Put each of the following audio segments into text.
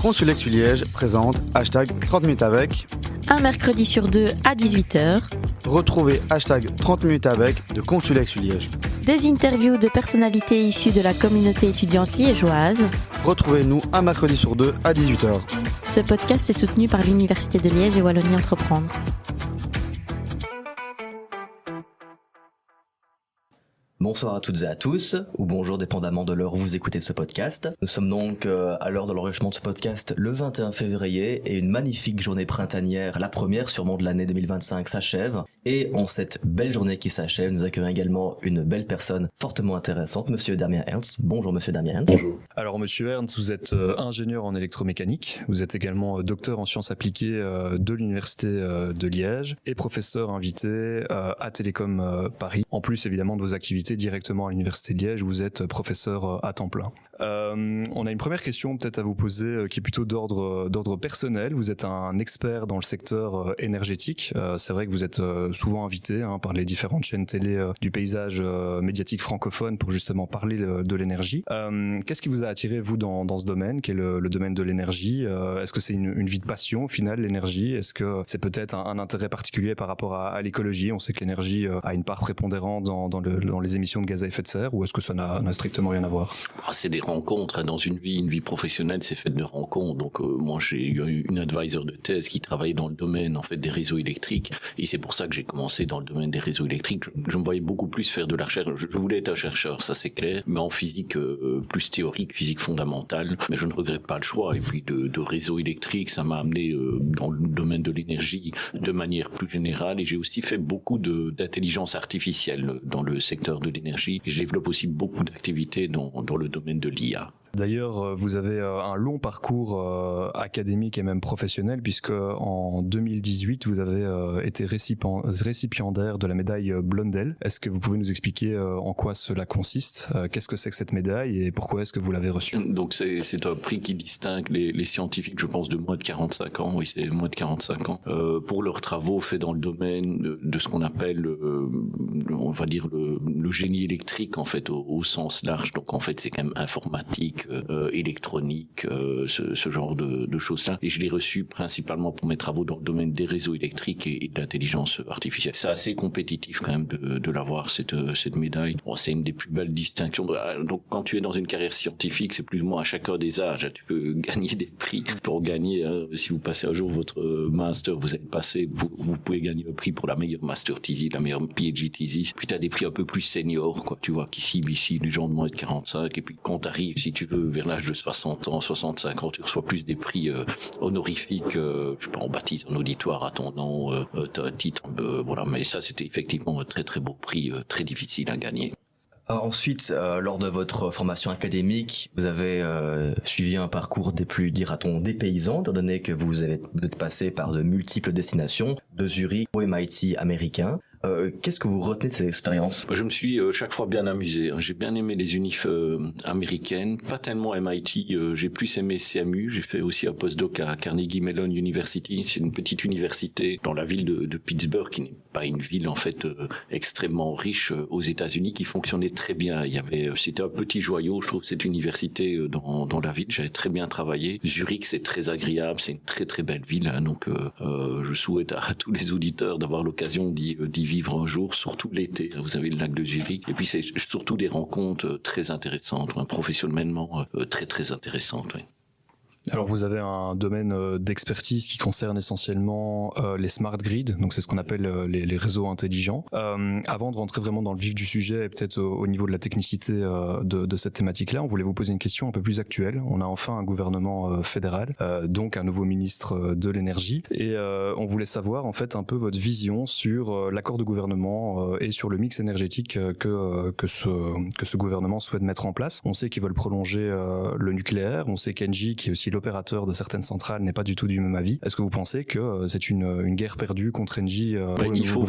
Consulex Liège présente hashtag 30 minutes avec. Un mercredi sur deux à 18h. Retrouvez hashtag 30 minutes avec de Consulex Liège. Des interviews de personnalités issues de la communauté étudiante liégeoise. Retrouvez-nous un mercredi sur deux à 18h. Ce podcast est soutenu par l'Université de Liège et Wallonie Entreprendre. Bonsoir à toutes et à tous, ou bonjour dépendamment de l'heure où vous écoutez ce podcast. Nous sommes donc à l'heure de l'enregistrement de ce podcast le 21 février et une magnifique journée printanière, la première sûrement de l'année 2025, s'achève. Et en cette belle journée qui s'achève, nous accueillons également une belle personne fortement intéressante, Monsieur Damien Ernst. Bonjour Monsieur Damien Ernst. Bonjour. Alors Monsieur Ernst, vous êtes ingénieur en électromécanique, vous êtes également docteur en sciences appliquées de l'Université de Liège et professeur invité à Télécom Paris, en plus évidemment de vos activités directement à l'Université de Liège où vous êtes professeur à temps plein. On a une première question peut-être à vous poser qui est plutôt d'ordre personnel. Vous êtes un expert dans le secteur énergétique. C'est vrai que vous êtes souvent invité par les différentes chaînes télé du paysage médiatique francophone pour justement parler de l'énergie. Qu'est-ce qui vous a attiré vous dans ce domaine, qui est le domaine de l'énergie? Est-ce que c'est une vie de passion au final, l'énergie? Est-ce que c'est peut-être un intérêt particulier par rapport à l'écologie? On sait que l'énergie a une part prépondérante dans les émissions de gaz à effet de serre, ou est-ce que ça n'a strictement rien à voir? C'est des rencontres, dans une vie professionnelle, c'est fait de rencontres. Donc moi j'ai eu une advisor de thèse qui travaillait dans le domaine en fait des réseaux électriques, et c'est pour ça que j'ai commencé dans le domaine des réseaux électriques. Je me voyais beaucoup plus faire de la recherche. Je voulais être un chercheur, ça c'est clair, mais en physique plus théorique, physique fondamentale. Mais je ne regrette pas le choix. Et puis de réseaux électriques, ça m'a amené dans le domaine de l'énergie de manière plus générale. Et j'ai aussi fait beaucoup d'intelligence artificielle dans le secteur de l'énergie. Et je développe aussi beaucoup d'activités dans le domaine de l'IA. D'ailleurs, vous avez un long parcours académique et même professionnel, puisque en 2018, vous avez été récipiendaire de la médaille Blondel. Est-ce que vous pouvez nous expliquer en quoi cela consiste? Qu'est-ce que c'est que cette médaille et pourquoi est-ce que vous l'avez reçue? Donc c'est un prix qui distingue les scientifiques, je pense, de moins de 45 ans, oui c'est moins de 45 ans, pour leurs travaux faits dans le domaine de ce qu'on appelle, on va dire, le génie électrique, en fait, au sens large. Donc en fait c'est quand même informatique, électronique, ce genre de choses-là. Et je l'ai reçu principalement pour mes travaux dans le domaine des réseaux électriques et de l'intelligence artificielle. C'est assez compétitif quand même de l'avoir, cette médaille. Bon, c'est une des plus belles distinctions. Donc quand tu es dans une carrière scientifique, c'est plus ou moins à chacun des âges. Tu peux gagner des prix pour gagner. Si vous passez un jour votre master, vous allez passer, vous pouvez gagner un prix pour la meilleure master thesis, la meilleure PhD thesis. Puis tu as des prix un peu plus seniors, quoi. Tu vois qu'ici, les gens de moins de 45. Et puis quand tu arrives, si tu veux, vers l'âge de 60 ans, 65 ans, tu reçois plus des prix honorifiques. Je sais pas, on baptise un auditoire à ton nom, t'as un titre, voilà. Mais ça, c'était effectivement un très très beau prix, très difficile à gagner. Ensuite, lors de votre formation académique, vous avez suivi un parcours des plus, dira-t-on, dépaysants, étant donné que vous êtes passé par de multiples destinations, de Zurich au MIT américain. Qu'est-ce que vous retenez de cette expérience? Je me suis chaque fois bien amusé. J'ai bien aimé les unifs américaines, pas tellement MIT. J'ai plus aimé CMU. J'ai fait aussi un postdoc à Carnegie Mellon University. C'est une petite université dans la ville de Pittsburgh, qui n'est pas une ville en fait extrêmement riche aux États-Unis, qui fonctionnait très bien. C'était un petit joyau, je trouve, cette université dans la ville. J'avais très bien travaillé. Zurich, c'est très agréable, c'est une très très belle ville. Donc, je souhaite à tous les auditeurs d'avoir l'occasion d'y vivre un jour, surtout l'été. Vous avez le lac de Zurich. Et puis c'est surtout des rencontres très intéressantes, professionnellement très très intéressantes. Oui. Alors vous avez un domaine d'expertise qui concerne essentiellement les smart grids, donc c'est ce qu'on appelle les réseaux intelligents. Avant de rentrer vraiment dans le vif du sujet et peut-être au niveau de la technicité de cette thématique-là, on voulait vous poser une question un peu plus actuelle. On a enfin un gouvernement fédéral, donc un nouveau ministre de l'énergie, et on voulait savoir en fait un peu votre vision sur l'accord de gouvernement et sur le mix énergétique que ce gouvernement souhaite mettre en place. On sait qu'ils veulent prolonger le nucléaire, on sait qu'Engie, qui est aussi l'opérateur de certaines centrales, n'est pas du tout du même avis. Est-ce que vous pensez que c'est une guerre perdue contre Engie il faut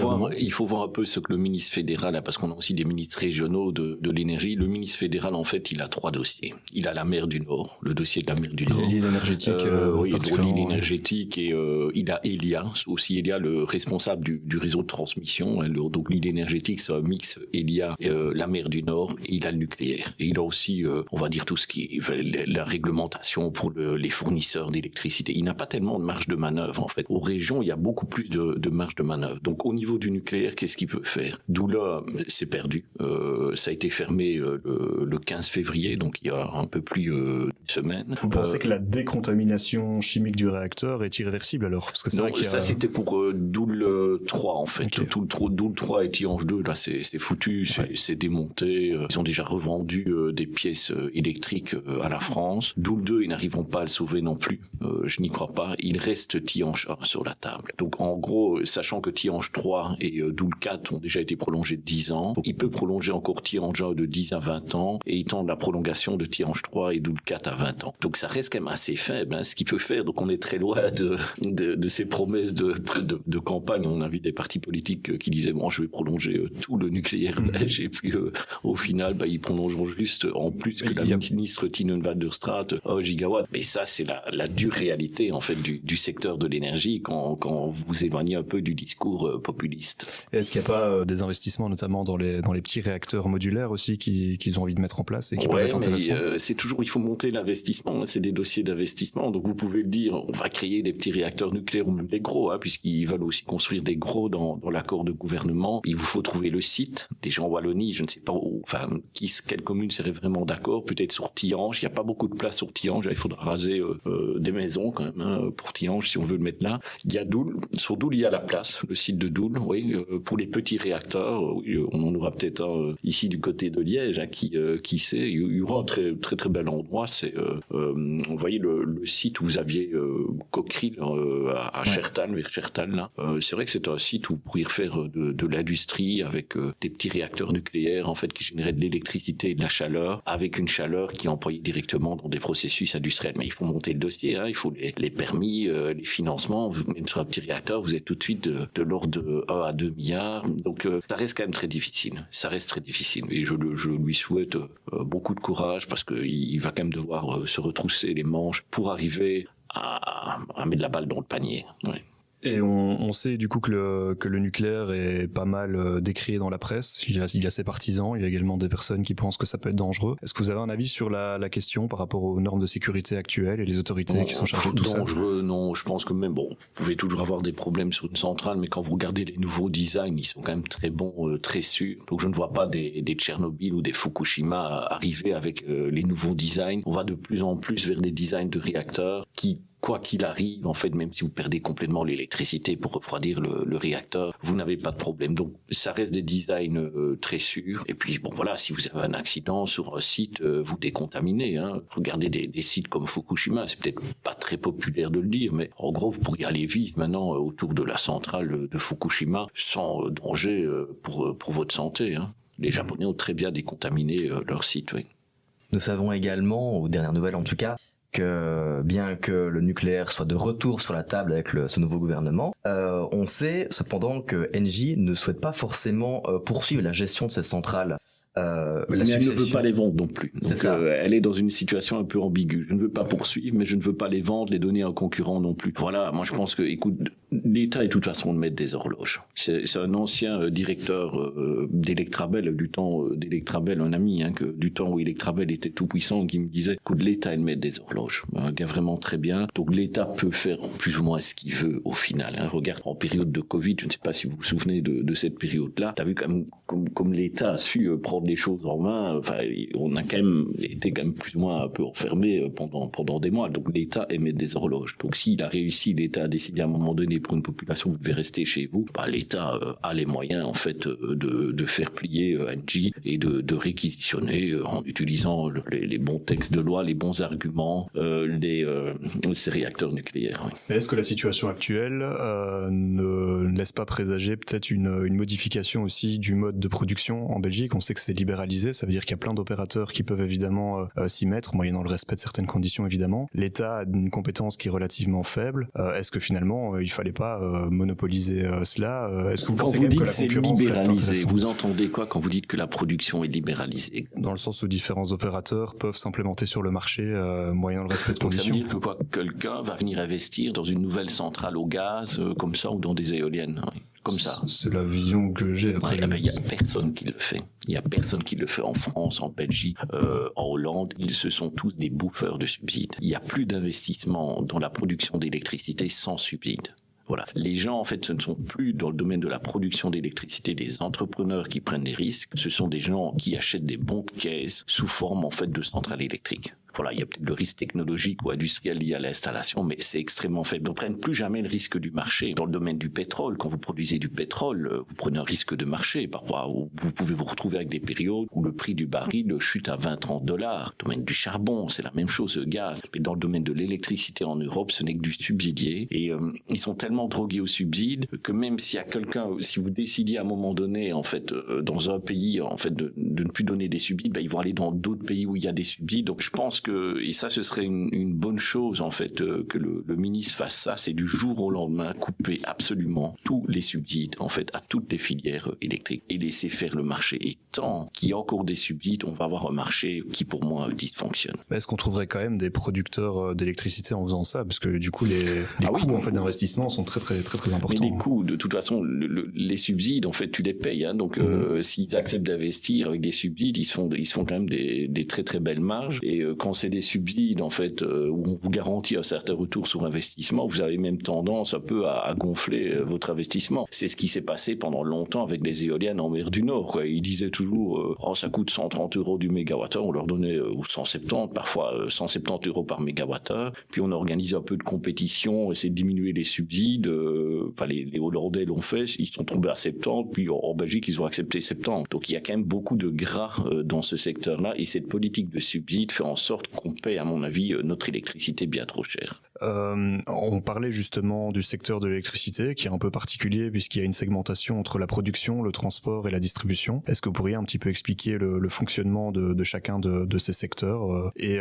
voir un peu ce que le ministre fédéral a, parce qu'on a aussi des ministres régionaux de l'énergie. Le ministre fédéral, en fait, il a 3 dossiers. Il a la mer du Nord, le dossier de la mer du Nord. L'île énergétique. Oui, l'île énergétique, et il a Elia, aussi Elia, le responsable du réseau de transmission. Donc l'île énergétique, c'est un mix Elia, la mer du Nord, et il a le nucléaire. Et il a aussi, on va dire, tout ce qui est la réglementation pour les fournisseurs d'électricité. Il n'a pas tellement de marge de manœuvre, en fait. Aux régions, il y a beaucoup plus de marge de manœuvre. Donc, au niveau du nucléaire, qu'est-ce qu'il peut faire? D'où là, c'est perdu. Ça a été fermé le 15 février, donc il y a un peu plus d'une semaine. Vous pensez que la décontamination chimique du réacteur est irréversible alors? Parce que c'est vrai qu'il y a... Ça c'était pour Doul 3 en fait. Okay. Doul 3 et Tihange 2, là c'est foutu, c'est démonté. Ils ont déjà revendu des pièces électriques à la France. Doul 2, ils n'arriveront pas à le sauver non plus. Je n'y crois pas. Il reste Tihange 1 sur la table. Donc en gros, sachant que Tihange 3 et Doul 4 ont déjà été prolongés de 10 ans, donc il peut prolonger encore Tihange 1 de 10 à 20 ans et il tend la prolongation de Tihange 3 et Doul 4 à 20 ans. Donc ça reste quand même assez faible, hein, ce qu'il peut faire. Donc on est très loin de ces promesses de campagne. On a vu des partis politiques qui disaient bon, je vais prolonger tout le nucléaire belge et puis au final, ils prolongeront juste en plus que la ministre Tinne van der Straat 1 gigawatt. Mais ça, c'est la dure réalité en fait du secteur de l'énergie quand vous éloignez un peu du discours populiste. Et est-ce qu'il n'y a pas des investissements, notamment dans les petits réacteurs modulaires aussi qu'ils ont envie de mettre en place et qui peuvent être intéressants? C'est toujours, il faut monter l'investissement. C'est des dossiers d'investissement. Donc vous pouvez le dire, on va créer des petits réacteurs nucléaires ou même des gros, puisqu'ils veulent aussi construire des gros dans l'accord de gouvernement. Il vous faut trouver le site. Déjà en Wallonie, je ne sais pas où, quelle commune serait vraiment d'accord. Peut-être sur Tihange. Il n'y a pas beaucoup de place sur Tihange. Il faudra raser des maisons quand même pour Tihange si on veut le mettre là. Il y a Doul. Sur Doul, il y a la place, le site de Doul. Oui, pour les petits réacteurs, on en aura peut-être un ici du côté de Liège, qui sait. Il y aura un très très très bel endroit. C'est, vous voyez le site où vous aviez Cockerill à Chertal, vers Chertal là. C'est vrai que c'est un site où vous pourriez faire de l'industrie avec des petits réacteurs nucléaires en fait qui généraient de l'électricité et de la chaleur, avec une chaleur qui est employée directement dans des processus industriels. Mais il faut monter le dossier, il faut les permis, les financements. Même sur un petit réacteur, vous êtes tout de suite de l'ordre de 1 à 2 milliards. Donc ça reste quand même très difficile. Ça reste très difficile. Et je lui souhaite beaucoup de courage parce qu'il va quand même devoir se retrousser les manches pour arriver à mettre la balle dans le panier. Ouais. Et on sait du coup que le nucléaire est pas mal décrié dans la presse. Il y a ses partisans, il y a également des personnes qui pensent que ça peut être dangereux. Est-ce que vous avez un avis sur la question par rapport aux normes de sécurité actuelles et les autorités qui sont chargées de tout ça? Dangereux, non. Je pense que même, vous pouvez toujours avoir des problèmes sur une centrale, mais quand vous regardez les nouveaux designs, ils sont quand même très bons, très sûrs. Donc je ne vois pas des Tchernobyl ou des Fukushima arriver avec les nouveaux designs. On va de plus en plus vers des designs de réacteurs qui, quoi qu'il arrive, en fait, même si vous perdez complètement l'électricité pour refroidir le réacteur, vous n'avez pas de problème. Donc, ça reste des designs très sûrs. Et puis, si vous avez un accident sur un site, vous décontaminez. Regardez des sites comme Fukushima, c'est peut-être pas très populaire de le dire, mais en gros, vous pourriez aller vivre maintenant autour de la centrale de Fukushima sans danger pour votre santé. Les Japonais ont très bien décontaminé leur site, oui. Nous savons également, aux dernières nouvelles en tout cas, que bien que le nucléaire soit de retour sur la table avec ce nouveau gouvernement, on sait cependant que Engie ne souhaite pas forcément poursuivre la gestion de ces centrales. Mais elle ne veut pas les vendre non plus. Donc, elle est dans une situation un peu ambiguë. Je ne veux pas poursuivre, mais je ne veux pas les vendre, les donner à un concurrent non plus. Voilà, moi je pense que, écoute, l'État est de toute façon de mettre des horloges. C'est un ancien directeur d'Electrabel, du temps d'Electrabel, un ami, du temps où Electrabel était tout puissant, qui me disait, écoute, l'État est de mettre des horloges. Un gars vraiment très bien. Donc l'État peut faire plus ou moins ce qu'il veut au final. Regarde, en période de Covid, je ne sais pas si vous vous souvenez de cette période-là, t'as vu quand même comme l'État a su prendre les choses en main. On a quand même été plus ou moins un peu enfermé pendant des mois. Donc l'État émet des horloges. Donc s'il a réussi, l'État a décidé à un moment donné pour une population, vous devez rester chez vous. l'État a les moyens en fait de faire plier Engie et de réquisitionner en utilisant les bons textes de loi, les bons arguments, ces réacteurs nucléaires. Oui. Est-ce que la situation actuelle ne laisse pas présager peut-être une modification aussi du mode de production en Belgique? On sait que c'est libéralisé, ça veut dire qu'il y a plein d'opérateurs qui peuvent évidemment s'y mettre, moyennant le respect de certaines conditions évidemment. L'État a une compétence qui est relativement faible. Est-ce que finalement il fallait pas monopoliser cela? Est-ce que vous pensez même que la concurrence reste intéressante? Vous entendez quoi quand vous dites que la production est libéralisée? Dans le sens où différents opérateurs peuvent s'implémenter sur le marché moyennant le respect de Donc conditions. Ça veut dire que quelqu'un va venir investir dans une nouvelle centrale au gaz comme ça ou dans des éoliennes. Oui. comme ça. C'est la vision que j'ai. Après, Il y a personne qui le fait. Il y a personne qui le fait en France, en Belgique, en Hollande. Ce sont tous des bouffeurs de subsides. Il n'y a plus d'investissement dans la production d'électricité sans subsides. Voilà. Les gens, en fait, ce ne sont plus dans le domaine de la production d'électricité des entrepreneurs qui prennent des risques. Ce sont des gens qui achètent des bons de caisse sous forme, en fait, de centrales électriques. Voilà, il y a peut-être le risque technologique ou industriel lié à l'installation, mais c'est extrêmement faible. Ils ne prennent plus jamais le risque du marché. Dans le domaine du pétrole, quand vous produisez du pétrole, vous prenez un risque de marché. Parfois, vous pouvez vous retrouver avec des périodes où le prix du baril chute à 20-30 $. Dans le domaine du charbon, c'est la même chose, le gaz. Mais dans le domaine de l'électricité en Europe, ce n'est que du subsidié. Et ils sont tellement drogués au subside que même s'il y a quelqu'un, si vous décidiez à un moment donné, en fait, dans un pays, en fait, de ne plus donner des subsides, ils vont aller dans d'autres pays où il y a des subsides. Donc, je pense que, et ça, ce serait une bonne chose, en fait, que le ministre fasse ça, c'est du jour au lendemain couper absolument tous les subsides, en fait, à toutes les filières électriques et laisser faire le marché. Et tant qu'il y a encore des subsides, on va avoir un marché qui, pour moi, dysfonctionne. Est-ce qu'on trouverait quand même des producteurs d'électricité en faisant ça? Parce que du coup, les coûts en fait, d'investissement sont très importants. Mais les coûts, de toute façon, les subsides, en fait, tu les payes. Hein, donc, s'ils acceptent d'investir avec des subsides, ils se font quand même des très belles marges. Et quand c'est des subsides, en fait, où on vous garantit un certain retour sur investissement, vous avez même tendance un peu à gonfler votre investissement. C'est ce qui s'est passé pendant longtemps avec les éoliennes en mer du Nord, quoi. Ils disaient toujours, ça coûte 130 € du mégawattheure. On leur donnait, ou 170, parfois 170 € par mégawattheure. Puis on organisait un peu de compétition, essayer de diminuer les subsides. Les Hollandais l'ont fait, ils sont tombés à 70, puis en Belgique, ils ont accepté 70. Donc il y a quand même beaucoup de gras dans ce secteur-là, et cette politique de subsides fait en sorte qu'on paie, à mon avis, notre électricité bien trop cher. On parlait justement du secteur de l'électricité qui est un peu particulier puisqu'il y a une segmentation entre la production, le transport et la distribution. Est-ce que vous pourriez un petit peu expliquer le fonctionnement de chacun de ces secteurs et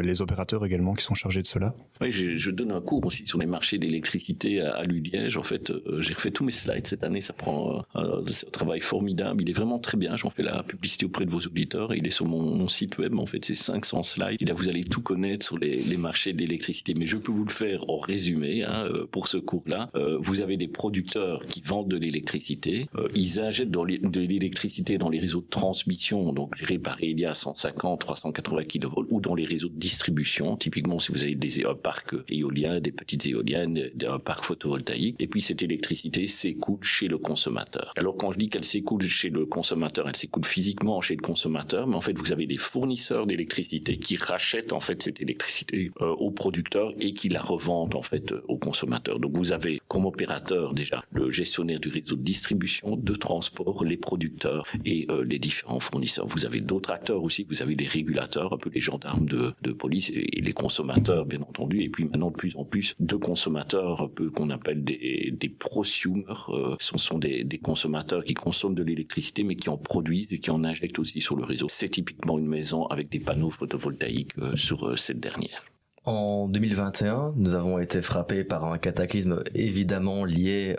les opérateurs également qui sont chargés de cela? Oui, je donne un cours aussi sur les marchés d'électricité à l'ULiège. En fait, j'ai refait tous mes slides cette année. Ça prend un travail formidable. Il est vraiment très bien. J'en fais la publicité auprès de vos auditeurs. Il est sur mon site web. En fait, c'est 500 slides. Et là, vous allez tout connaître sur les marchés d'électricité. Mais je peux vous le faire en résumé pour ce cours-là. Vous avez des producteurs qui vendent de l'électricité. Ils injectent de l'électricité dans les réseaux de transmission, donc gérés par Elia 150, 380 kV, ou dans les réseaux de distribution. Typiquement, si vous avez un parc éolien, des petites éoliennes, un parc photovoltaïque. Et puis cette électricité s'écoule chez le consommateur. Alors quand je dis qu'elle s'écoule chez le consommateur, elle s'écoule physiquement chez le consommateur, mais en fait vous avez des fournisseurs d'électricité qui rachètent en fait cette électricité aux producteurs et qui la revendent en fait aux consommateurs. Donc vous avez comme opérateur déjà le gestionnaire du réseau de distribution, de transport, les producteurs et les différents fournisseurs. Vous avez d'autres acteurs aussi, vous avez les régulateurs, un peu les gendarmes de police et les consommateurs bien entendu, et puis maintenant de plus en plus de consommateurs un peu qu'on appelle des prosumers. Ce sont des consommateurs qui consomment de l'électricité mais qui en produisent et qui en injectent aussi sur le réseau. C'est typiquement une maison avec des panneaux photovoltaïques sur cette dernière. En 2021, nous avons été frappés par un cataclysme évidemment lié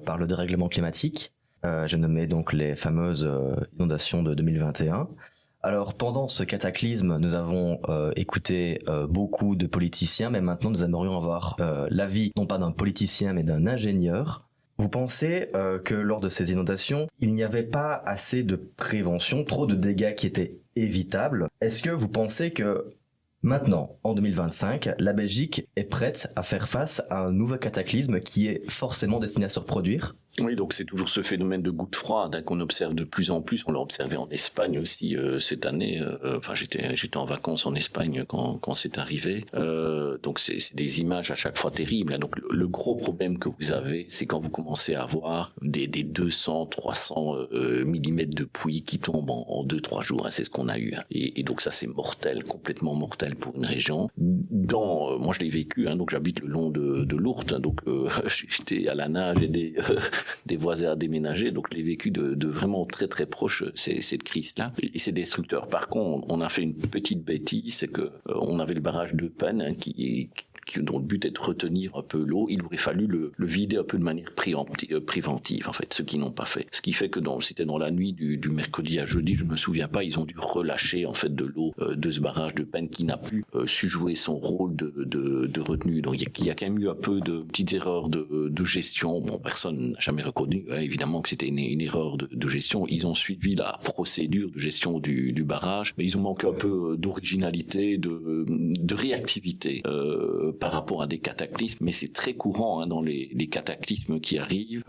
par le dérèglement climatique. J'ai nommé donc les fameuses inondations de 2021. Alors pendant ce cataclysme, nous avons écouté beaucoup de politiciens, mais maintenant nous aimerions avoir l'avis non pas d'un politicien mais d'un ingénieur. Vous pensez que lors de ces inondations, il n'y avait pas assez de prévention, trop de dégâts qui étaient évitables? Est-ce que vous pensez que maintenant, en 2025, la Belgique est prête à faire face à un nouveau cataclysme qui est forcément destiné à se reproduire? Oui, donc c'est toujours ce phénomène de goutte froide qu'on observe de plus en plus. On l'a observé en Espagne aussi cette année. J'étais en vacances en Espagne quand c'est arrivé. Donc c'est des images à chaque fois terribles. Donc le gros problème que vous avez, c'est quand vous commencez à avoir des 200, 300 millimètres de pluie qui tombent en 2-3 jours. C'est ce qu'on a eu. Et donc ça c'est mortel, complètement mortel pour une région. Moi je l'ai vécu. Donc j'habite le long de l'Ourthe. Donc j'étais à la nage et des voisins à déménager, donc je l'ai vécu de vraiment très très proche cette crise-là, et c'est destructeur. Par contre, on a fait une petite bêtise, c'est que on avait le barrage de Panne dont le but est de retenir un peu l'eau. Il aurait fallu le vider un peu de manière préventive, en fait, ce qu'ils n'ont pas fait. Ce qui fait que c'était dans la nuit du mercredi à jeudi, je me souviens pas, ils ont dû relâcher en fait de l'eau de ce barrage de Panne qui n'a plus su jouer son rôle de retenue. Donc il y a quand même eu un peu de petites erreurs de gestion. Bon, personne n'a jamais reconnu évidemment que c'était une erreur de gestion. Ils ont suivi la procédure de gestion du barrage, mais ils ont manqué un peu d'originalité, de réactivité par rapport à des cataclysmes. Mais c'est très courant dans les cataclysmes qui arrivent.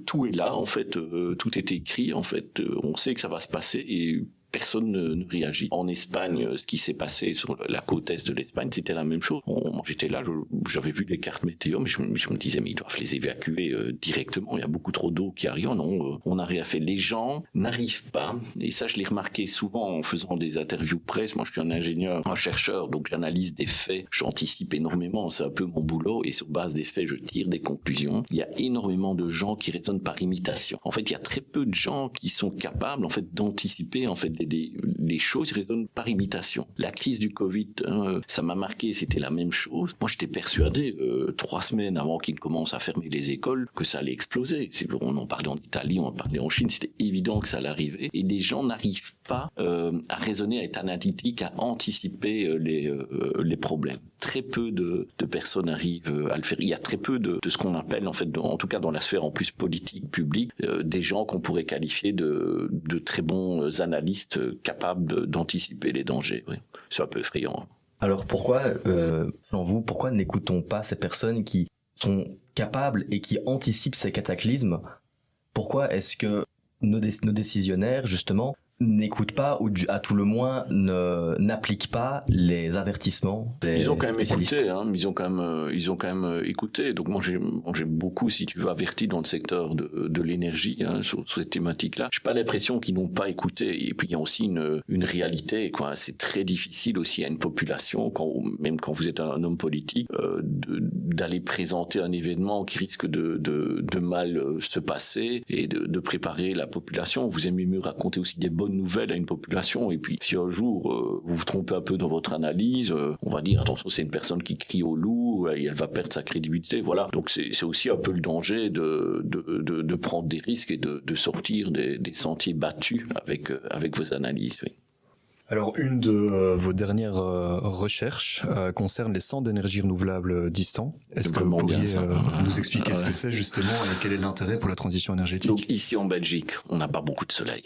Tout est là en fait, tout est écrit en fait. On sait que ça va se passer et personne ne réagit. En Espagne, ce qui s'est passé sur la côte est de l'Espagne, c'était la même chose. J'étais là, j'avais vu les cartes météo, mais je me disais, mais ils doivent les évacuer directement. Il y a beaucoup trop d'eau qui arrive. Non, on n'a rien fait. Les gens n'arrivent pas, et ça, je l'ai remarqué souvent en faisant des interviews presse. Moi, je suis un ingénieur, un chercheur, donc j'analyse des faits, j'anticipe énormément. C'est un peu mon boulot, et sur base des faits, je tire des conclusions. Il y a énormément de gens qui raisonnent par imitation. En fait, il y a très peu de gens qui sont capables, en fait, d'anticiper, en fait, les choses, ils raisonnent par imitation. La crise du Covid, ça m'a marqué, c'était la même chose. Moi, j'étais persuadé, 3 semaines avant qu'ils commencent à fermer les écoles, que ça allait exploser. On en parlait en Italie, on en parlait en Chine, c'était évident que ça allait arriver. Et les gens n'arrivent pas à raisonner, à être analytiques, à anticiper les problèmes. Très peu de personnes arrivent à le faire. Il y a très peu de ce qu'on appelle, en fait, en tout cas dans la sphère en plus politique, publique, des gens qu'on pourrait qualifier de très bons analystes capables d'anticiper les dangers. Oui. C'est un peu effrayant. Alors pourquoi, selon vous, pourquoi n'écoutons pas ces personnes qui sont capables et qui anticipent ces cataclysmes? Pourquoi est-ce que nos décisionnaires, justement, n'écoutent pas ou à tout le moins n'appliquent pas les avertissements des Ils ont quand même spécialistes. écouté, ils ont quand même écouté. Donc moi j'ai beaucoup, si tu veux, averti dans le secteur de l'énergie sur cette thématique-là. J'ai pas l'impression qu'ils n'ont pas écouté. Et puis il y a aussi une réalité, quoi. C'est très difficile aussi à une population, même quand vous êtes un homme politique, d'aller présenter un événement qui risque de mal se passer et de préparer la population. Vous aimez mieux raconter aussi des bonnes nouvelles à une population, et puis si un jour vous vous trompez un peu dans votre analyse, on va dire attention, c'est une personne qui crie au loup et elle va perdre sa crédibilité. Voilà, donc c'est aussi un peu le danger de prendre des risques et de sortir des sentiers battus avec vos analyses. Oui. Alors, une de vos dernières recherches concerne les centres d'énergie renouvelable distants. Est-ce que vous pourriez nous expliquer ce que c'est justement et quel est l'intérêt pour la transition énergétique? Donc ici en Belgique, on n'a pas beaucoup de soleil.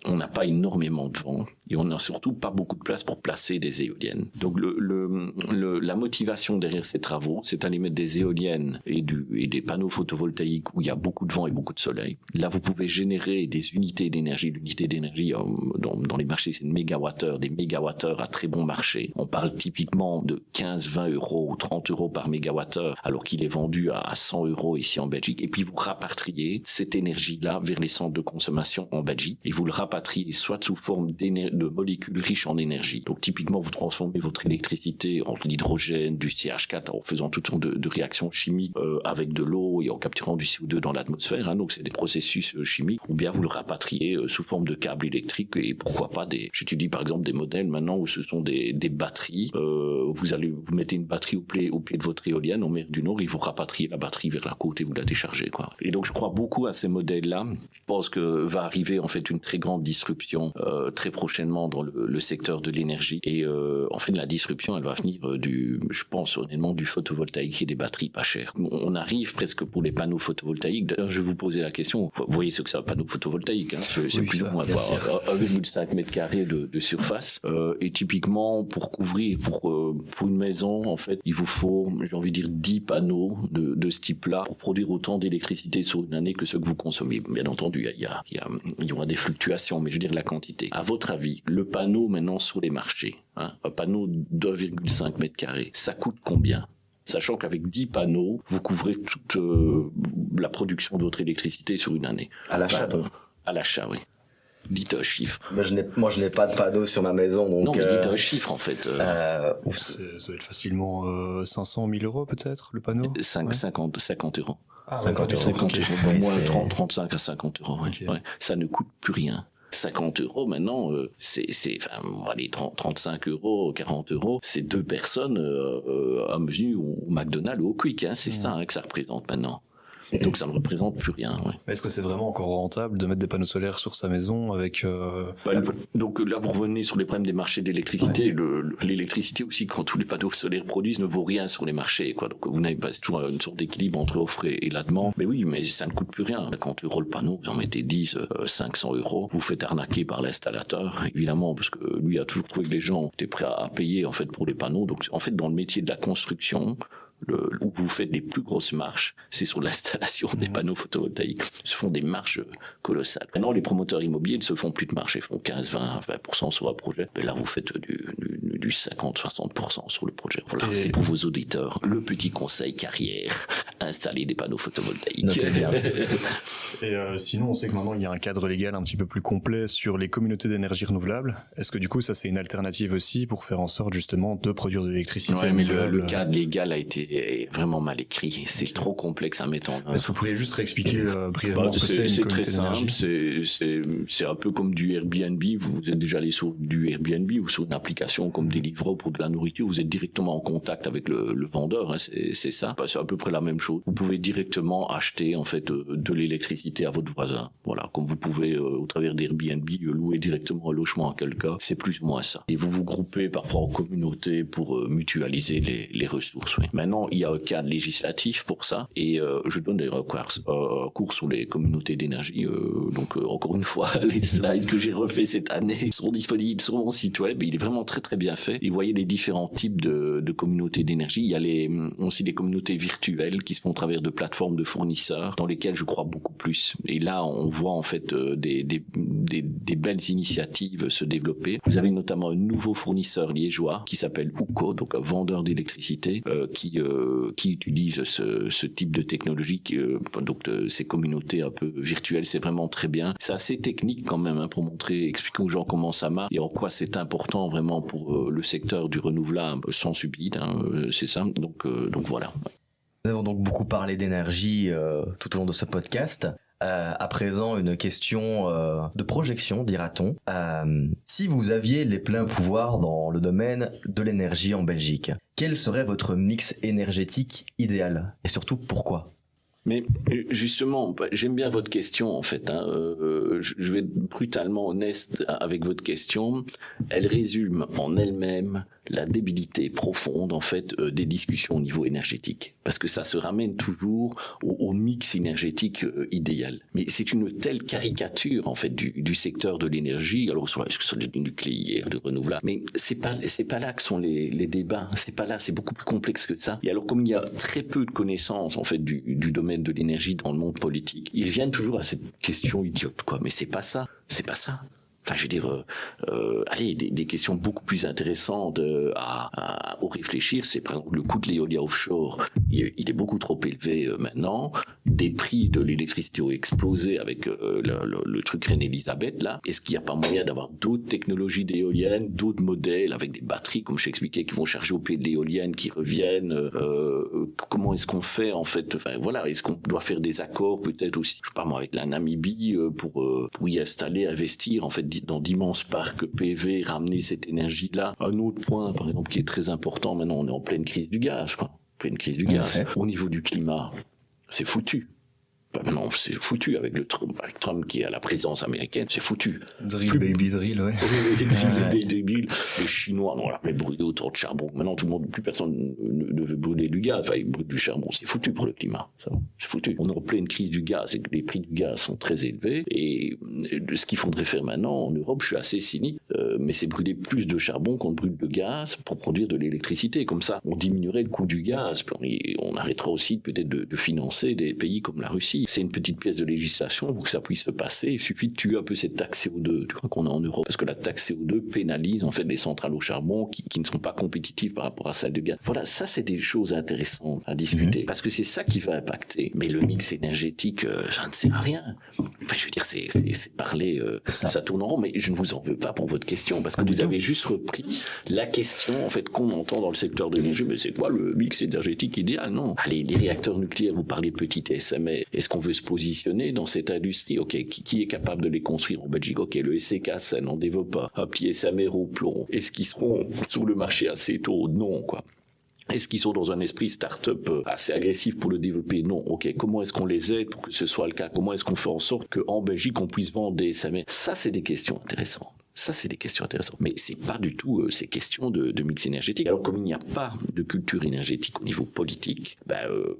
On n'a pas énormément de vent et on n'a surtout pas beaucoup de place pour placer des éoliennes. Donc la motivation derrière ces travaux, c'est d'aller mettre des éoliennes et des panneaux photovoltaïques où il y a beaucoup de vent et beaucoup de soleil. Là, vous pouvez générer des unités d'énergie. L'unité d'énergie dans les marchés, c'est une mégawattheure, des mégawattheures à très bon marché. On parle typiquement de 15, 20 euros ou 30 euros par mégawattheure, alors qu'il est vendu à 100 euros ici en Belgique. Et puis vous rapatriez cette énergie-là vers les centres de consommation en Belgique et vous le rapatrier soit sous forme de molécules riches en énergie. Donc typiquement, vous transformez votre électricité en l'hydrogène, du CH4, en faisant toutes sortes de réactions chimiques avec de l'eau et en capturant du CO2 dans l'atmosphère. Donc c'est des processus chimiques. Ou bien vous le rapatriez sous forme de câbles électriques et pourquoi pas j'étudie par exemple des modèles maintenant où ce sont des batteries. Vous mettez une batterie au pied de votre éolienne en mer du Nord et vous rapatriez la batterie vers la côte et vous la déchargez, quoi. Et donc je crois beaucoup à ces modèles-là. Je pense que va arriver en fait une très grande disruption très prochainement dans le secteur de l'énergie et en fait la disruption elle va venir je pense honnêtement du photovoltaïque et des batteries pas chères. On arrive presque pour les panneaux photovoltaïques. D'ailleurs je vais vous poser la question, vous voyez ce que c'est un panneau photovoltaïque, c'est plus ou moins 1,5 mètre carré de surface et typiquement pour couvrir pour une maison en fait il vous faut, j'ai envie de dire 10 panneaux de ce type là pour produire autant d'électricité sur une année que ce que vous consommez. Bien entendu il y aura des fluctuations, mais je veux dire la quantité. À votre avis, le panneau maintenant sur les marchés, un panneau d'1,5 mètre carré, ça coûte combien? Sachant qu'avec 10 panneaux, vous couvrez toute la production de votre électricité sur une année. À l'achat, à l'achat, oui. Dites un chiffre. Moi, je n'ai pas de panneau sur ma maison, donc... Non, mais dites un chiffre, en fait. Ça doit être facilement 500 000 euros, peut-être, le panneau? 50 euros. Ah, 50 euros. 50 okay. euros, au moins 35 à 50 euros. Ouais. Okay. Ouais. Ça ne coûte plus rien. 50 euros maintenant, allez, 35 euros, 40 euros, c'est 2 personnes à menu au McDonald's ou au Quick, c'est ça que ça représente maintenant. Donc ça ne représente plus rien. Ouais. Est-ce que c'est vraiment encore rentable de mettre des panneaux solaires sur sa maison avec Donc là, vous revenez sur les problèmes des marchés d'électricité. L'électricité aussi, quand tous les panneaux solaires produisent, ne vaut rien sur les marchés, quoi. Donc vous n'avez pas toujours une sorte d'équilibre entre offre et la demande. Mais oui, mais ça ne coûte plus rien. Quand €, le panneau, vous en mettez 10, 500 €, vous faites arnaquer par l'installateur, évidemment, parce que lui a toujours trouvé que les gens étaient prêts à payer en fait pour les panneaux. Donc en fait, dans le métier de la construction, où vous faites les plus grosses marges, c'est sur l'installation des panneaux photovoltaïques. Ils se font des marges colossales. Maintenant, les promoteurs immobiliers ne se font plus de marges. Ils font 15, 20% sur un projet. Mais là, vous faites du 50, 60% sur le projet. Voilà, c'est pour vos auditeurs. Le petit conseil carrière, installer des panneaux photovoltaïques. Notez bien. Et sinon, on sait que maintenant, il y a un cadre légal un petit peu plus complet sur les communautés d'énergie renouvelable. Est-ce que du coup, ça, c'est une alternative aussi pour faire en sorte justement de produire de l'électricité Ouais, mais le cadre légal a été vraiment mal écrit. C'est trop complexe à mettre en œuvre. Est-ce que vous pourriez juste réexpliquer brièvement ce que c'est une très communauté simple. d'énergie? C'est un peu comme du Airbnb. Vous êtes déjà allé sur du Airbnb ou sur une application comme Deliveroo pour de la nourriture. Vous êtes directement en contact avec le vendeur. Hein, c'est ça. C'est à peu près la même chose. Vous pouvez directement acheter en fait de l'électricité à votre voisin. Voilà, comme vous pouvez au travers d'Airbnb louer directement un logement à quelqu'un. C'est plus ou moins ça. Et vous vous groupez parfois en communauté pour mutualiser les ressources. Oui. Maintenant, il y a un cadre législatif pour ça, et je donne des cours sur les communautés d'énergie. Donc encore une fois, les slides que j'ai refaits cette année sont disponibles sur mon site web. Il est vraiment très très bien fait. Et vous voyez les différents types de communautés d'énergie. Il y a aussi des communautés virtuelles qui se font à travers de plateformes de fournisseurs dans lesquelles je crois beaucoup plus. Et là, on voit en fait des belles initiatives se développer. Vous avez notamment un nouveau fournisseur liégeois qui s'appelle UCO, donc un vendeur d'électricité qui utilise ce type de technologie, donc ces communautés un peu virtuelles. C'est vraiment très bien. C'est assez technique quand même pour expliquer aux gens comment ça marche et en quoi c'est important vraiment pour le secteur du renouvelable sans subide. C'est ça. Donc voilà. Nous avons donc beaucoup parlé d'énergie tout au long de ce podcast. À présent, une question de projection, dira-t-on. Si vous aviez les pleins pouvoirs dans le domaine de l'énergie en Belgique, quel serait votre mix énergétique idéal? Et surtout, pourquoi? Mais justement, j'aime bien votre question en fait. Je vais être brutalement honnête avec votre question. Elle résume en elle-même la débilité profonde en fait des discussions au niveau énergétique, parce que ça se ramène toujours au mix énergétique idéal. Mais c'est une telle caricature en fait du secteur de l'énergie. Alors soit du nucléaire, de renouvelable, mais c'est pas là que sont les débats. C'est pas là. C'est beaucoup plus complexe que ça. Et alors comme il y a très peu de connaissances en fait du domaine de l'énergie dans le monde politique, ils reviennent toujours à cette question idiote quoi. Mais c'est pas ça. C'est pas ça. Enfin, je veux dire, allez, des questions beaucoup plus intéressantes au réfléchir, c'est par exemple le coût de l'éolien offshore, il est beaucoup trop élevé maintenant. Des prix de l'électricité ont explosé avec le truc Reine-Elisabeth là. Est-ce qu'il n'y a pas moyen d'avoir d'autres technologies d'éoliennes, d'autres modèles avec des batteries, comme je t'expliquais, qui vont charger au pied de l'éolienne, qui reviennent comment est-ce qu'on fait en fait? Enfin voilà, est-ce qu'on doit faire des accords peut-être aussi, je sais pas moi, avec la Namibie pour y installer, investir en fait dans d'immenses parcs PV, ramener cette énergie-là. Un autre point, par exemple, qui est très important, maintenant on est en pleine crise du gaz, quoi. Pleine crise du gaz. Au niveau du climat, c'est foutu. Maintenant, c'est foutu avec Trump qui est à la présidence américaine, c'est foutu. Drill, baby drill, ouais. Les Chinois, non, là, mais brûler autant de charbon. Maintenant, plus personne ne veut brûler du gaz. Enfin, ils brûlent du charbon. C'est foutu pour le climat. Ça, c'est foutu. On est en pleine crise du gaz et que les prix du gaz sont très élevés. Et ce qu'il faudrait faire maintenant en Europe, je suis assez cynique, mais c'est brûler plus de charbon qu'on ne brûle de gaz pour produire de l'électricité. Comme ça, on diminuerait le coût du gaz. On arrêtera aussi peut-être de financer des pays comme la Russie. C'est une petite pièce de législation pour que ça puisse se passer. Il suffit de tuer un peu cette taxe CO2, tu vois, qu'on a en Europe. Parce que la taxe CO2 pénalise, en fait, les centrales au charbon qui ne sont pas compétitives par rapport à celles de gaz. Voilà, ça, c'est des choses intéressantes à discuter. Parce que c'est ça qui va impacter. Mais le mix énergétique, ça ne sert à rien. Enfin, je veux dire, c'est parler, ça tourne en rond, mais je ne vous en veux pas pour votre question. Parce que vous avez juste repris la question, en fait, qu'on entend dans le secteur de l'énergie. Mais c'est quoi le mix énergétique idéal? Non. Allez, les réacteurs nucléaires, vous parlez de petit SMR. Est-ce qu'on veut se positionner dans cette industrie? Ok, qui est capable de les construire en Belgique? Ok, le SCK, ça n'en développe pas. Un petit SMR au plomb. Est-ce qu'ils seront sur le marché assez tôt? Non, quoi. Est-ce qu'ils sont dans un esprit start-up assez agressif pour le développer? Non. Ok. Comment est-ce qu'on les aide pour que ce soit le cas? Comment est-ce qu'on fait en sorte qu'en Belgique, on puisse vendre des SMR? Ça, c'est des questions intéressantes. Ça, c'est des questions intéressantes. Mais c'est pas du tout ces questions de mix énergétique. Alors, comme il n'y a pas de culture énergétique au niveau politique,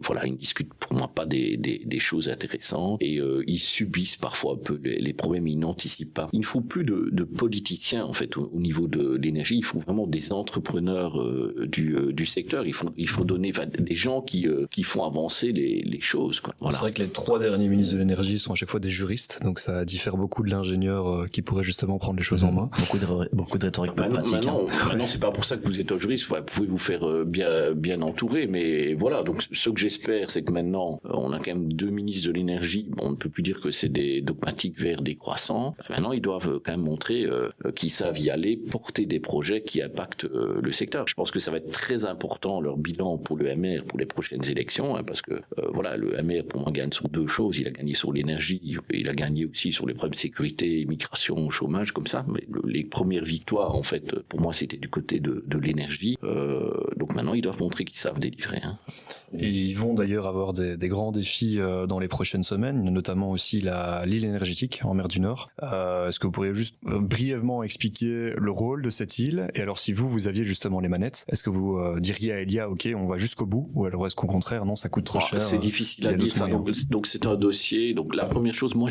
voilà, ils ne discutent pour moi pas des choses intéressantes et ils subissent parfois un peu les problèmes, ils n'anticipent pas. Il ne faut plus de politiciens, en fait, au niveau de l'énergie. Il faut vraiment des entrepreneurs du secteur. Il faut donner des gens qui font avancer les choses, quoi. Voilà. C'est vrai que les 3 derniers ministres de l'énergie sont à chaque fois des juristes, donc ça diffère beaucoup de l'ingénieur qui pourrait justement prendre les choses en main. Beaucoup de rhétorique pratique. Maintenant, c'est pas pour ça que vous êtes un juriste. Vous pouvez vous faire bien entourer, mais voilà. Donc, ce que j'espère, c'est que maintenant, on a quand même 2 ministres de l'énergie. Bon, on ne peut plus dire que c'est des dogmatiques verts décroissants. Maintenant, ils doivent quand même montrer qu'ils savent y aller, porter des projets qui impactent le secteur. Je pense que ça va être très important leur bilan pour le MR pour les prochaines élections, hein, parce que voilà, le MR pour moi gagne sur 2 choses. Il a gagné sur l'énergie, et il a gagné aussi sur les problèmes de sécurité, immigration, chômage, comme ça. Mais les premières victoires, en fait, pour moi, c'était du côté de l'énergie. Donc maintenant, ils doivent montrer qu'ils savent délivrer. Hein. Et ils vont d'ailleurs avoir des grands défis dans les prochaines semaines, notamment aussi l'île énergétique en mer du Nord. Est-ce que vous pourriez juste brièvement expliquer le rôle de cette île? Et alors, si vous aviez justement les manettes, est-ce que vous diriez à Elia, ok, on va jusqu'au bout? Ou alors est-ce qu'au contraire, non, ça coûte trop cher? C'est difficile à dire ça. Donc c'est un dossier. Donc la première chose, moi,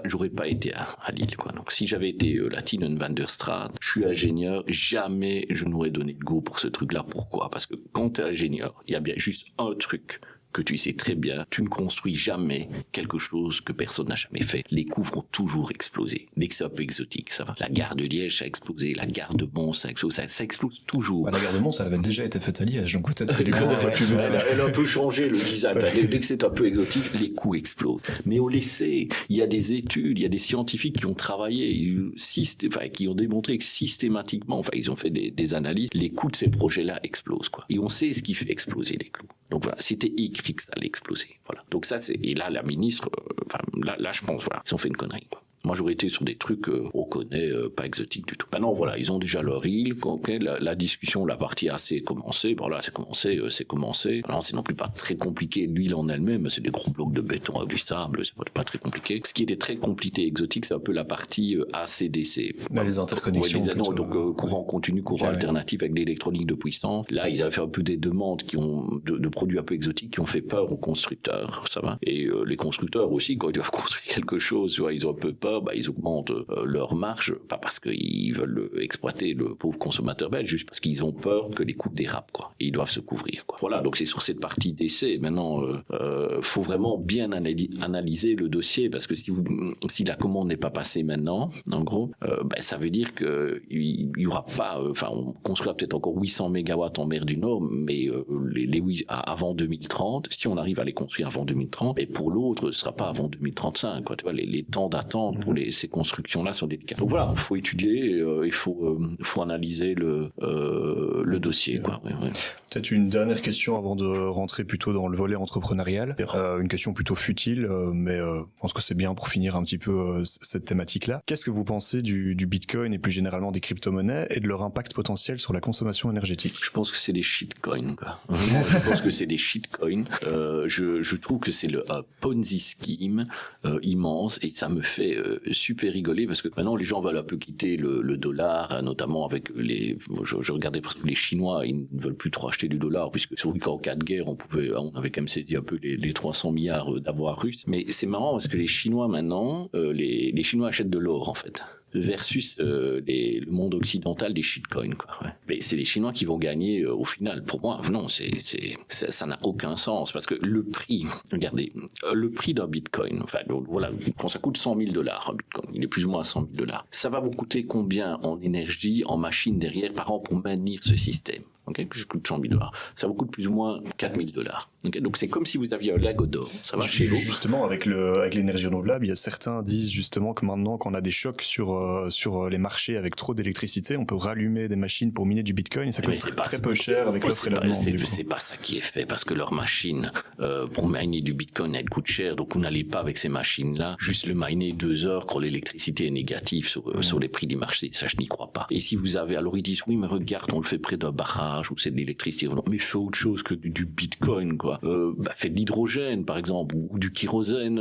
j'aurais pas été à Lille, quoi. Donc si j'avais été Latinen van der Straat, je suis ingénieur, jamais je n'aurais donné de go pour ce truc-là. Pourquoi? Parce que quand tu es ingénieur, il y a bien juste un truc que tu sais très bien, tu ne construis jamais quelque chose que personne n'a jamais fait. Les coûts vont toujours exploser. Dès que c'est un peu exotique, ça va. La gare de Liège, ça a explosé. La gare de Mons, ça explose. Ça explose toujours. La gare de Mons, elle avait déjà été faite à Liège, donc peut-être que du coup, elle a un peu changé le design. Dès que c'est un peu exotique, les coûts explosent. Mais au lycée, il y a des études, il y a des scientifiques qui ont travaillé, qui ont démontré que systématiquement, ils ont fait des analyses, les coûts de ces projets-là explosent, quoi. Et on sait ce qui fait exploser les coûts. Donc voilà, c'était écrit que ça allait exploser. Voilà. Donc ça, et là, la ministre, là, je pense, voilà, ils ont fait une connerie, quoi. Moi, j'aurais été sur des trucs, on connaît, pas exotiques du tout. Maintenant, voilà, ils ont déjà leur île. Okay, la discussion, la partie A, c'est commencé. Voilà, c'est commencé. Alors, c'est non plus pas très compliqué. L'île en elle-même, c'est des gros blocs de béton avec du sable. C'est pas très compliqué. Ce qui était très compliqué, exotique, c'est un peu la partie ACDC. Les interconnexions. Donc, courant continu, courant alternatif avec l'électronique de puissance. Là, ils avaient fait un peu des demandes de produits un peu exotiques qui ont fait peur aux constructeurs. Ça va. Et les constructeurs aussi, quand ils doivent construire quelque chose, tu vois, ils ont un peu peur. Ils augmentent leur marge, pas parce qu'ils veulent exploiter le pauvre consommateur belge, juste parce qu'ils ont peur que les coûts dérapent, quoi. Et ils doivent se couvrir, quoi. Voilà, donc c'est sur cette partie d'essai. Maintenant, faut vraiment bien analyser le dossier, parce que si la commande n'est pas passée maintenant, en gros, ça veut dire que il y aura pas, on construira peut-être encore 800 mégawatts en mer du Nord, mais avant 2030, si on arrive à les construire avant 2030, et pour l'autre, ce sera pas avant 2035, quoi. Tu vois, les temps d'attente pour ces constructions-là sont délicats. Donc voilà, il faut étudier, il faut analyser le dossier, quoi. Ouais. Peut-être une dernière question avant de rentrer plutôt dans le volet entrepreneurial. Une question plutôt futile, mais je pense que c'est bien pour finir un petit peu cette thématique-là. Qu'est-ce que vous pensez du Bitcoin et plus généralement des crypto-monnaies et de leur impact potentiel sur la consommation énergétique? Je pense que c'est des shitcoins, quoi. Vraiment, je pense que c'est des shitcoins. Je trouve que c'est un Ponzi scheme immense, et ça me fait super rigoler, parce que maintenant les gens veulent un peu quitter le dollar, notamment avec je regardais presque les Chinois, ils ne veulent plus trop acheter du dollar, puisque c'est vrai qu'en cas de guerre, on avait quand même saisi un peu les 300 milliards d'avoirs russes. Mais c'est marrant parce que les Chinois maintenant, les Chinois achètent de l'or, en fait, versus le monde occidental des shitcoins, quoi. Ouais. Mais c'est les Chinois qui vont gagner au final. Pour moi, non, ça n'a aucun sens, parce que regardez, le prix d'un bitcoin, voilà, quand ça coûte $100 000, un bitcoin, il est plus ou moins à $100 000. Ça va vous coûter combien en énergie, en machines derrière par an pour maintenir ce système? Okay, que ça coûte $100 000. Ça vous coûte plus ou moins $4 000. Okay, donc c'est comme si vous aviez un lago d'or. Ça va chez vous. Justement, avec l'énergie renouvelable, il y a certains disent justement que maintenant, quand on a des chocs sur sur les marchés avec trop d'électricité, on peut rallumer des machines pour miner du Bitcoin et ça coûte très peu cher avec l'offre et la demande. C'est pas ça qui est fait parce que leurs machines pour miner du Bitcoin elles coûtent cher, donc vous n'allez pas avec ces machines-là juste le miner 2 heures quand l'électricité est négative sur les prix du marché. Ça, je n'y crois pas. Et si vous avez, alors ils disent oui, mais regarde, on le fait près d'un barrage où c'est de l'électricité. Non, mais fais autre chose que du Bitcoin, quoi. Fais de l'hydrogène, par exemple, ou du kérosène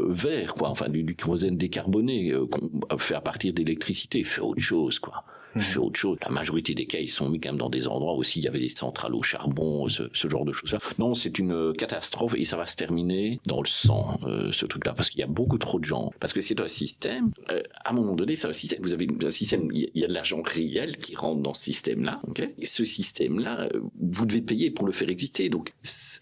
vert, quoi. Enfin, du kérosène décarboné qu'on fait à partir d'électricité. Fais autre chose, quoi. Fait autre chose. La majorité des cas, ils sont mis quand même dans des endroits aussi, il y avait des centrales au charbon, ce genre de choses-là. Non, c'est une catastrophe et ça va se terminer dans le sang, ce truc-là, parce qu'il y a beaucoup trop de gens. Parce que c'est un système, à un moment donné, c'est un système, vous avez un système, il y a de l'argent réel qui rentre dans ce système-là, ok? Et ce système-là, vous devez payer pour le faire exister. Donc,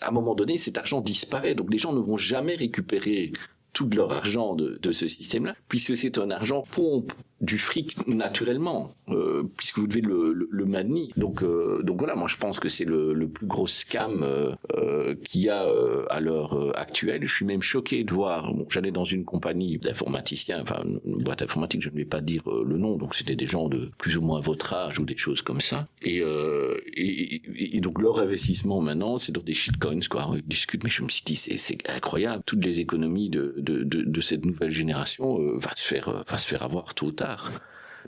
à un moment donné, cet argent disparaît. Donc, les gens ne vont jamais récupérer tout de leur argent de ce système-là, puisque c'est un argent pompe du fric naturellement, puisque vous devez le maintenir. Donc voilà, moi je pense que c'est le plus gros scam qu'il y a à l'heure actuelle. Je suis même choqué de voir, j'allais dans une compagnie d'informaticiens, enfin une boîte informatique, je ne vais pas dire le nom, donc c'était des gens de plus ou moins votre âge ou des choses comme ça. Et donc leur investissement maintenant, c'est dans des shitcoins, quoi. Ils discutent, mais je me suis dit, c'est incroyable. Toutes les économies de cette nouvelle génération va se faire avoir tôt ou tard.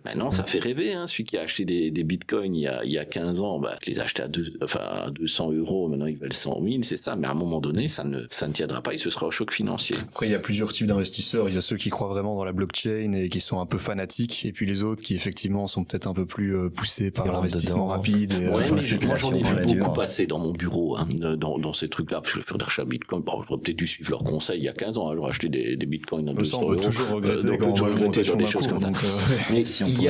Maintenant, ça fait rêver, hein. Celui qui a acheté des bitcoins il y a 15 ans, les a achetés à 200 €, maintenant ils veulent 100 000, c'est ça. Mais à un moment donné, ça ne tiendra pas et ce sera un choc financier. Après, il y a plusieurs types d'investisseurs. Il y a ceux qui croient vraiment dans la blockchain et qui sont un peu fanatiques. Et puis les autres qui, effectivement, sont peut-être un peu plus poussés par l'investissement rapide. Et, moi, j'en ai vu beaucoup passer dans mon bureau, hein, dans ces trucs-là. Parce que je fais des rachats bitcoin. Bon, j'aurais peut-être dû suivre leurs conseils il y a 15 ans. J'aurais acheté des bitcoins à 200 €. On peut toujours regretter quand on voit l'augmentation des choses comme ça. Mais il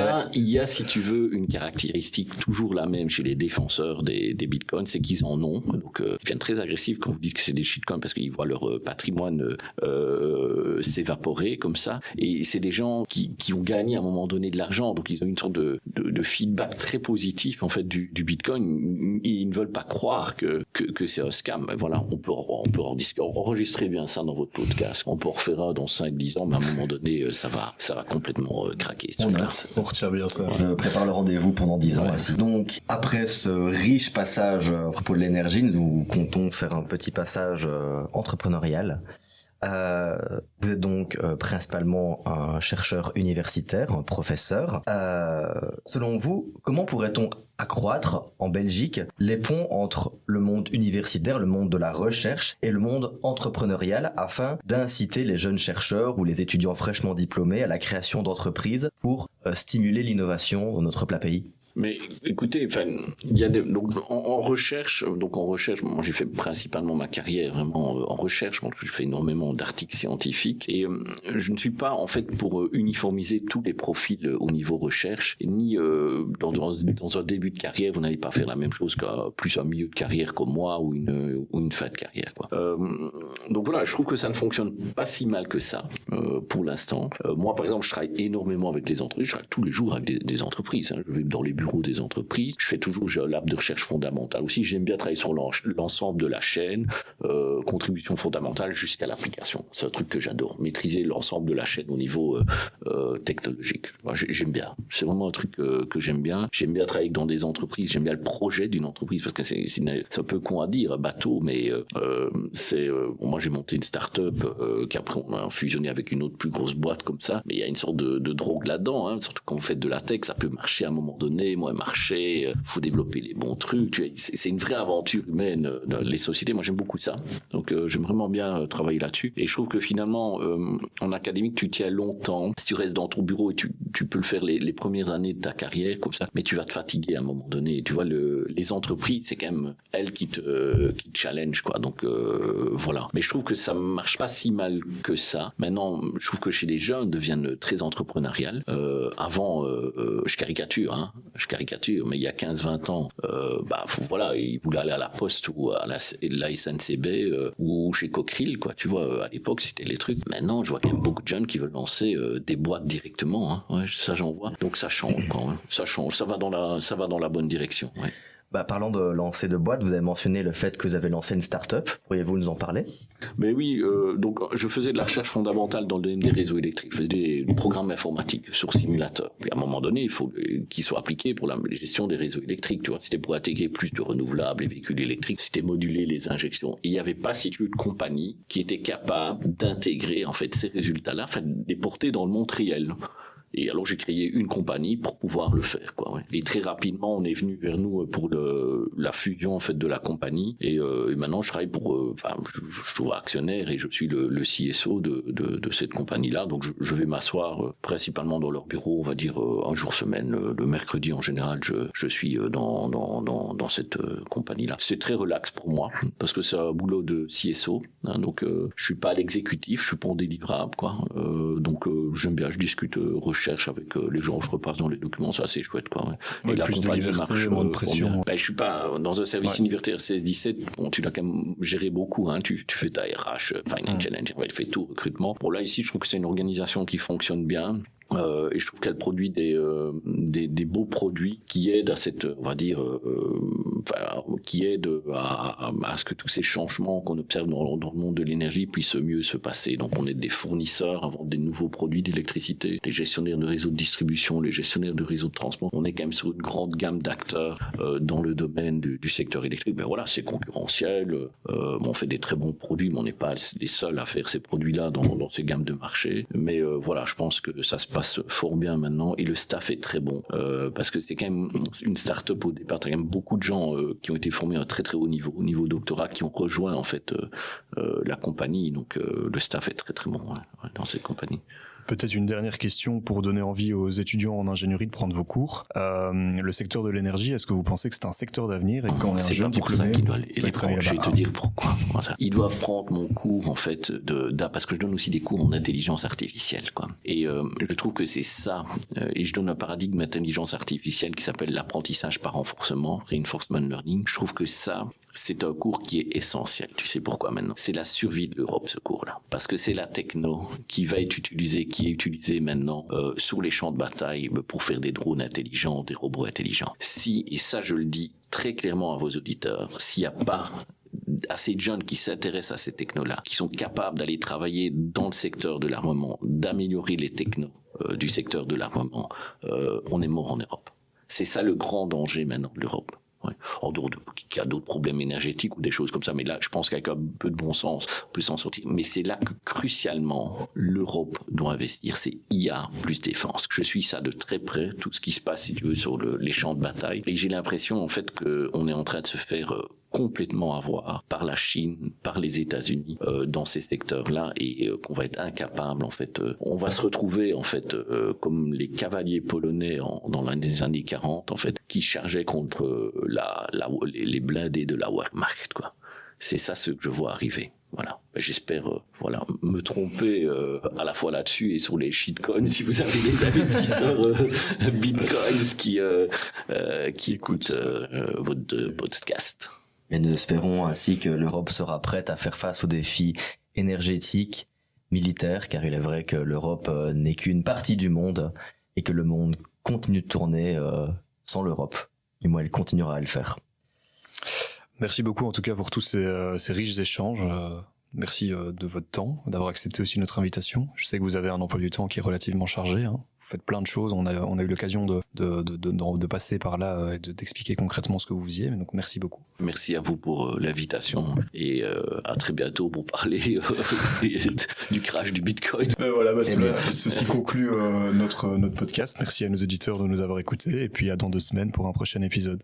y a, si tu veux, une caractéristique toujours la même chez les défenseurs des bitcoins, c'est qu'ils en ont. Donc, ils deviennent très agressifs quand vous dites que c'est des shitcoins parce qu'ils voient leur patrimoine s'évaporer comme ça. Et c'est des gens qui ont gagné à un moment donné de l'argent. Donc, ils ont une sorte de feedback très positif, en fait, du bitcoin. Ils ne veulent pas croire que c'est un scam. Mais voilà, on peut enregistrer bien ça dans votre podcast. On peut en refaire dans 5-10 ans, mais à un moment donné, ça va complètement craquer. On retient bien ça. Je prépare le rendez-vous pendant 10 ans. Ouais. Donc, après ce riche passage à propos de l'énergie, nous comptons faire un petit passage entrepreneurial. Vous êtes donc principalement un chercheur universitaire, un professeur. Selon vous, comment pourrait-on accroître en Belgique les ponts entre le monde universitaire, le monde de la recherche et le monde entrepreneurial afin d'inciter les jeunes chercheurs ou les étudiants fraîchement diplômés à la création d'entreprises pour stimuler l'innovation dans notre plat pays ? Mais écoutez, enfin, il y a donc en recherche, moi j'ai fait principalement ma carrière vraiment en recherche, donc je fais énormément d'articles scientifiques et je ne suis pas en fait pour uniformiser tous les profils au niveau recherche, ni dans un début de carrière vous n'allez pas faire la même chose qu'un milieu de carrière comme moi ou une fin de carrière, quoi. Donc voilà, je trouve que ça ne fonctionne pas si mal que ça pour l'instant. Moi par exemple, je travaille énormément avec les entreprises, je travaille tous les jours avec des entreprises, hein. Je vais dans les bureaux des entreprises. J'ai un lab de recherche fondamentale aussi. J'aime bien travailler sur l'ensemble de la chaîne, contribution fondamentale jusqu'à l'application. C'est un truc que j'adore. Maîtriser l'ensemble de la chaîne au niveau technologique. Moi, j'aime bien. C'est vraiment un truc que j'aime bien. J'aime bien travailler dans des entreprises. J'aime bien le projet d'une entreprise parce que c'est un peu con à dire, bateau, mais moi j'ai monté une start-up qu'après on a fusionné avec une autre plus grosse boîte comme ça. Mais il y a une sorte de drogue là-dedans, hein. Surtout quand vous faites de la tech, ça peut marcher à un moment donné. Moi, marcher, faut développer les bons trucs. C'est une vraie aventure humaine dans les sociétés. Moi, j'aime beaucoup ça. Donc, j'aime vraiment bien travailler là-dessus. Et je trouve que finalement, en académique, tu tiens longtemps. Si tu restes dans ton bureau et tu peux le faire les premières années de ta carrière comme ça, mais tu vas te fatiguer à un moment donné. Tu vois, les entreprises, c'est quand même elles qui te challenge, quoi. Donc, voilà. Mais je trouve que ça marche pas si mal que ça. Maintenant, je trouve que chez les jeunes deviennent très entrepreneuriales. Avant, je caricature, mais il y a 15-20 ans, ils voulaient aller à la Poste ou à la SNCB ou chez Cockerill, quoi. Tu vois, à l'époque, c'était les trucs. Maintenant, je vois quand même beaucoup de jeunes qui veulent lancer des boîtes directement, hein. Ouais, ça, j'en vois. Donc, ça change, quand même. Ça change. Ça va dans la bonne direction, ouais. Parlant de lancer de boîte, vous avez mentionné le fait que vous avez lancé une start-up. Pourriez-vous nous en parler? Mais oui, donc je faisais de la recherche fondamentale dans le domaine des réseaux électriques. Je faisais des programmes informatiques sur simulateur. Puis à un moment donné, il faut qu'ils soient appliqués pour la gestion des réseaux électriques. Tu vois, c'était pour intégrer plus de renouvelables et véhicules électriques. C'était moduler les injections. Et il n'y avait pas, si tu veux, de compagnie qui était capable d'intégrer en fait ces résultats-là, enfin, de les porter dans le monde réel. Et alors j'ai créé une compagnie pour pouvoir le faire, quoi. Ouais. Et très rapidement, on est venu vers nous pour la fusion en fait de la compagnie. Et maintenant, je travaille pour, je suis actionnaire et je suis le CSO de cette compagnie-là. Donc je vais m'asseoir principalement dans leur bureau, on va dire un jour semaine. Le mercredi en général, je suis dans cette compagnie-là. C'est très relax pour moi parce que c'est un boulot de CSO. Hein, donc je suis pas à l'exécutif, je suis pas en délivrable, quoi. Donc j'aime bien, je discute recherche avec les gens, je repasse dans les documents, c'est assez chouette, quoi. Ouais. Et la plus de liberté, moins de pression. Je suis pas dans un service universitaire 16-17, bon, tu l'as quand même géré beaucoup, hein. Tu fais ta RH, Financial Engineering, tu fais tout, recrutement. Bon, là, ici, je trouve que c'est une organisation qui fonctionne bien. Et je trouve qu'elle produit des beaux produits qui aident à cette, on va dire, qui aident à ce que tous ces changements qu'on observe dans le monde de l'énergie puissent mieux se passer. Donc on est des fournisseurs à vendre des nouveaux produits d'électricité, les gestionnaires de réseaux de distribution, les gestionnaires de réseaux de transport. On est quand même sur une grande gamme d'acteurs dans le domaine du secteur électrique. Ben voilà, c'est concurrentiel. On fait des très bons produits, mais on n'est pas les seuls à faire ces produits-là dans ces gammes de marché. Mais voilà, je pense que ça se passe fort bien maintenant et le staff est très bon parce que c'est quand même une start-up au départ. T'as quand même beaucoup de gens qui ont été formés à un très très haut niveau doctorat, qui ont rejoint en fait la compagnie. Donc le staff est très très bon dans cette compagnie. Peut-être une dernière question pour donner envie aux étudiants en ingénierie de prendre vos cours. Le secteur de l'énergie, est-ce que vous pensez que c'est un secteur d'avenir et quand on est un jeune diplômé, je vais te dire pourquoi. Ils doivent prendre mon cours en fait parce que je donne aussi des cours en intelligence artificielle, quoi. Et je trouve que c'est ça. Et je donne un paradigme d'intelligence artificielle qui s'appelle l'apprentissage par renforcement, reinforcement learning. Je trouve que ça, c'est un cours qui est essentiel. Tu sais pourquoi maintenant? C'est la survie de l'Europe, ce cours-là. Parce que c'est la techno qui est utilisée maintenant sur les champs de bataille pour faire des drones intelligents, des robots intelligents. Et ça je le dis très clairement à vos auditeurs, s'il n'y a pas assez de jeunes qui s'intéressent à ces technos-là, qui sont capables d'aller travailler dans le secteur de l'armement, d'améliorer les technos du secteur de l'armement, on est mort en Europe. C'est ça le grand danger maintenant de l'Europe. Ouais. En dehors qu'il y a d'autres problèmes énergétiques ou des choses comme ça, mais là, je pense qu'avec un peu de bon sens, on peut s'en sortir. Mais c'est là que, crucialement, l'Europe doit investir. C'est IA plus défense. Je suis ça de très près, tout ce qui se passe, si tu veux, sur les champs de bataille. Et j'ai l'impression, en fait, qu'on est en train de se faire complètement avoir par la Chine, par les États-Unis dans ces secteurs-là et qu'on va être incapable en fait. On va se retrouver en fait comme les cavaliers polonais dans les années 40 en fait, qui chargeaient contre les blindés de la Wehrmacht, quoi. C'est ça ce que je vois arriver. Voilà. J'espère me tromper à la fois là-dessus et sur les shitcoins. Si vous avez des investisseurs bitcoins qui écoutent votre podcast. Et nous espérons ainsi que l'Europe sera prête à faire face aux défis énergétiques, militaires, car il est vrai que l'Europe n'est qu'une partie du monde et que le monde continue de tourner sans l'Europe. Du moins, elle continuera à le faire. Merci beaucoup en tout cas pour tous ces riches échanges. Merci de votre temps, d'avoir accepté aussi notre invitation. Je sais que vous avez un emploi du temps qui est relativement chargé, hein. Vous faites plein de choses. On a eu l'occasion de passer par là et d'expliquer concrètement ce que vous faisiez. Donc merci beaucoup. Merci à vous pour l'invitation et à très bientôt pour parler du crash du Bitcoin. Voilà, ceci conclut notre podcast. Merci à nos auditeurs de nous avoir écoutés et puis à dans 2 semaines pour un prochain épisode.